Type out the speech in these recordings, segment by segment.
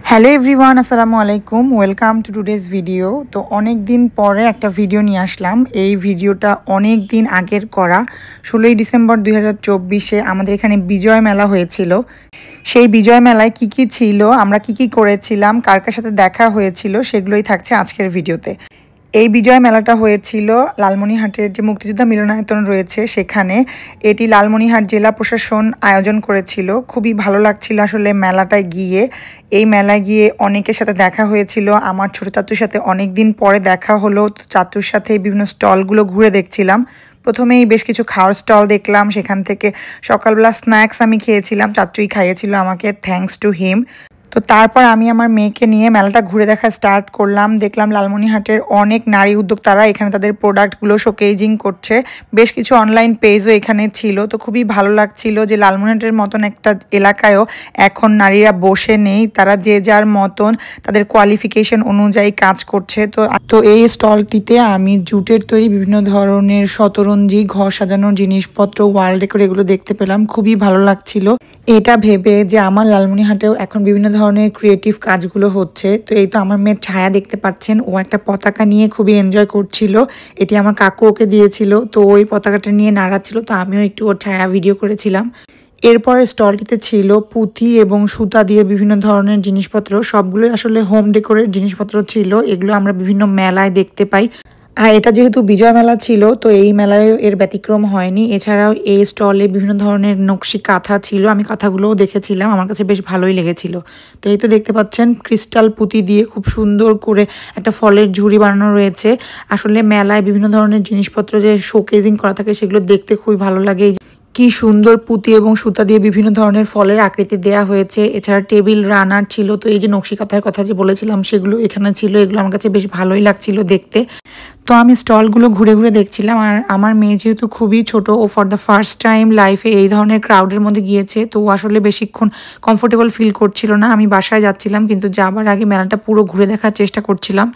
Hello everyone, আসসালামু আলাইকুম। Welcome to today's video. তো অনেক দিন পরে একটা ভিডিও নিয়ে আসলাম। এই ভিডিওটা অনেক দিন আগের করা। 16ই ডিসেম্বর 2024-এ আমাদের এখানে বিজয় মেলা হয়েছিল। সেই বিজয় মেলায় কি কি ছিল, আমরা কি কি করেছিলাম, কার কার সাথে দেখা হয়েছিল, সেগুলোই থাকছে আজকের ভিডিওতে। এই বিজয় মেলাটা হয়েছিল লালমনিরহাটের যে মুক্তিযোদ্ধা মিলনায়তন রয়েছে সেখানে। এটি লালমনিরহাট জেলা প্রশাসন আয়োজন করেছিল। খুবই ভালো লাগছিল আসলে মেলাটায় গিয়ে। এই মেলায় গিয়ে অনেকের সাথে দেখা হয়েছিল। আমার ছোট চাচুর সাথে অনেক দিন পরে দেখা হলো। তো চাচুর সাথে বিভিন্ন স্টলগুলো ঘুরে দেখছিলাম। প্রথমেই বেশ কিছু খাওয়ার স্টল দেখলাম, সেখান থেকে সকালবেলা স্ন্যাক্স আমি খেয়েছিলাম, চাচুই খাইয়েছিল আমাকে, থ্যাঙ্কস টু হিম। তো তারপর আমি আমার মেয়েকে নিয়ে মেলাটা ঘুরে দেখা স্টার্ট করলাম। দেখলাম লালমনিরহাটের অনেক নারী উদ্যোক্তারা এখানে তাদের প্রোডাক্টগুলো শোকেজিং করছে। বেশ কিছু অনলাইন পেজও এখানে ছিল। তো খুবই ভালো লাগছিল যে লালমনিরহাটের মতন একটা এলাকায়ও এখন নারীরা বসে নেই, তারা যে যার মতন তাদের কোয়ালিফিকেশন অনুযায়ী কাজ করছে। তো এই স্টলটিতে আমি জুটের তৈরি বিভিন্ন ধরনের শতরঞ্জি, ঘর সাজানোর জিনিসপত্র, ওয়াল ডেকোর এগুলো দেখতে পেলাম। খুবই ভালো লাগছিল এটা ভেবে যে আমার লালমনিরহাটেও এখন বিভিন্ন ধরনের ক্রিয়েটিভ কাজগুলো হচ্ছে। তো এই তো আমার মেয়ের ছায়া দেখতে পাচ্ছেন, ও একটা পতাকা নিয়ে খুবই এনজয় করছিল। এটি আমার কাকু ওকে দিয়েছিল, তো ওই পতাকাটা নিয়ে নাড়াচ্ছিল, তো আমিও একটু ওর ছায়া ভিডিও করেছিলাম। এরপরে স্টলটিতে ছিল পুঁথি এবং সুতা দিয়ে বিভিন্ন ধরনের জিনিসপত্র, সবগুলোই আসলে হোম ডেকোরের জিনিসপত্র ছিল। এগুলো আমরা বিভিন্ন মেলায় দেখতে পাই। আর এটা যেহেতু বিজয় মেলা ছিল, তো এই মেলায় এর ব্যতিক্রম হয়নি। এছাড়াও এই স্টলে বিভিন্ন ধরনের নকশি কাঁথা ছিল, আমি কাঁথাগুলোও দেখেছিলাম, আমার কাছে বেশ ভালোই লেগেছিল। তো এই তো দেখতে পাচ্ছেন ক্রিস্টাল পুঁতি দিয়ে খুব সুন্দর করে একটা ফলের ঝুড়ি বানানো রয়েছে। আসলে মেলায় বিভিন্ন ধরনের জিনিসপত্র যে শোকেজিং করা থাকে সেগুলো দেখতে খুবই ভালো লাগে। কি সুন্দর পুঁতি এবং সুতা দিয়ে বিভিন্ন ধরনের ফলের আকৃতি দেয়া হয়েছে। এছাড়া টেবিল রানার ছিল। তো এই যে নকশি কাঁথার কথা যে বলেছিলাম সেগুলো এখানে ছিল। এগুলো আমার কাছে বেশ ভালোই লাগছিল দেখতে। তো আমি স্টলগুলো ঘুরে ঘুরে দেখছিলাম। আর আমার মেয়ে যেহেতু খুবই ছোট, ও ফর দ্য ফার্স্ট টাইম লাইফে এই ধরনের ক্রাউডের মধ্যে গিয়েছে, তো ও আসলে বেশিক্ষণ কমফোর্টেবল ফিল করছিল না। আমি বাসায় যাচ্ছিলাম, কিন্তু যাবার আগে মেলাটা পুরো ঘুরে দেখার চেষ্টা করছিলাম।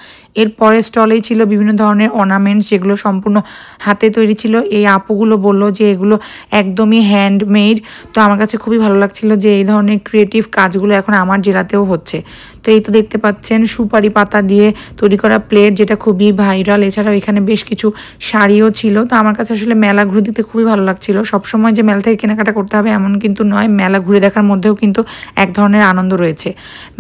এরপরে স্টলেই ছিল বিভিন্ন ধরনের অর্নামেন্টস, যেগুলো সম্পূর্ণ হাতে তৈরি ছিল। এই আপুগুলো বললো যে এগুলো একদমই হ্যান্ডমেড। তো আমার কাছে খুবই ভালো লাগছিল যে এই ধরনের ক্রিয়েটিভ কাজগুলো এখন আমার জেলাতেও হচ্ছে। তো এই তো দেখতে পাচ্ছেন সুপারি পাতা দিয়ে তৈরি করা প্লেট, যেটা খুবই ভাইরাল। এছাড়াও এখানে বেশ কিছু শাড়িও ছিল। তো আমার কাছে আসলে মেলা ঘুরে দিতে খুবই ভালো লাগছিল। সবসময় যে মেলা থেকে কেনাকাটা করতে হবে এমন কিন্তু নয়, মেলা ঘুরে দেখার মধ্যেও কিন্তু এক ধরনের আনন্দ রয়েছে।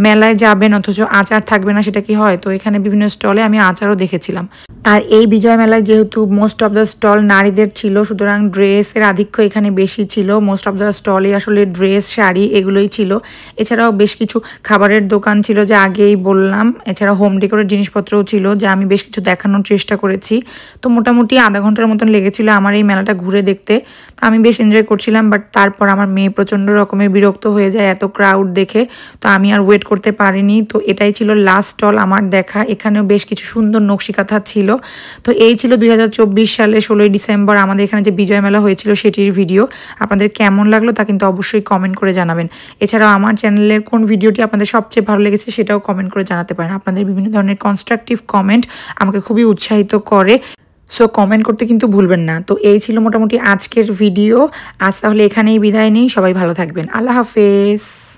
মেলায় যাবেন অথচ আচার থাকবে না, সেটা কি হয়? তো এখানে বিভিন্ন স্টলে আমি আচারও দেখেছিলাম। আর এই বিজয় মেলায় যেহেতু মোস্ট অফ দ্য স্টল নারীদের ছিল, সুতরাং ড্রেসের আধিক্য এখানে বেশি ছিল। মোস্ট অফ দ্য স্টলে আসলে ড্রেস, শাড়ি এগুলোই ছিল। এছাড়াও বেশ কিছু খাবারের দোকান ছিল, যে আগেই বললাম। এছাড়া হোম ডেকোরের জিনিসপত্রও ছিল, যা আমি বেশ কিছু দেখানোর চেষ্টা করেছি। তো মোটামুটি আধা ঘন্টার মতন লেগেছিল আমার এই মেলাটা ঘুরে দেখতে। তো আমি বেশ এনজয় করছিলাম, বাট তারপর আমার মেয়ে প্রচণ্ড রকমের বিরক্ত হয়ে যায় এত ক্রাউড দেখে। তো আমি আর ওয়েট করতে পারিনি। তো এটাই ছিল লাস্ট স্টল আমার দেখা। এখানেও বেশ কিছু সুন্দর নকশিকাঁথা ছিল। তো এই ছিল 2024 সালে 16ই ডিসেম্বর আমাদের এখানে যে বিজয় মেলা হয়েছিল সেটির ভিডিও। আপনাদের কেমন লাগলো তা কিন্তু অবশ্যই কমেন্ট করে জানাবেন। এছাড়াও আমার চ্যানেলের কোন ভিডিওটি আপনাদের সবচেয়ে ভালো লেগেছে সেটাও কমেন্ট করে জানাতে পারেন। আপনাদের বিভিন্ন ধরনের কনস্ট্রাকটিভ কমেন্ট আমাকে খুবই উৎসাহিত করে। সো কমেন্ট করতে কিন্তু ভুলবেন না। তো এই ছিল মোটামুটি আজকের ভিডিও। আজ তাহলে এখানেই বিদায় নিই। সবাই ভালো থাকবেন। আল্লাহ হাফেজ।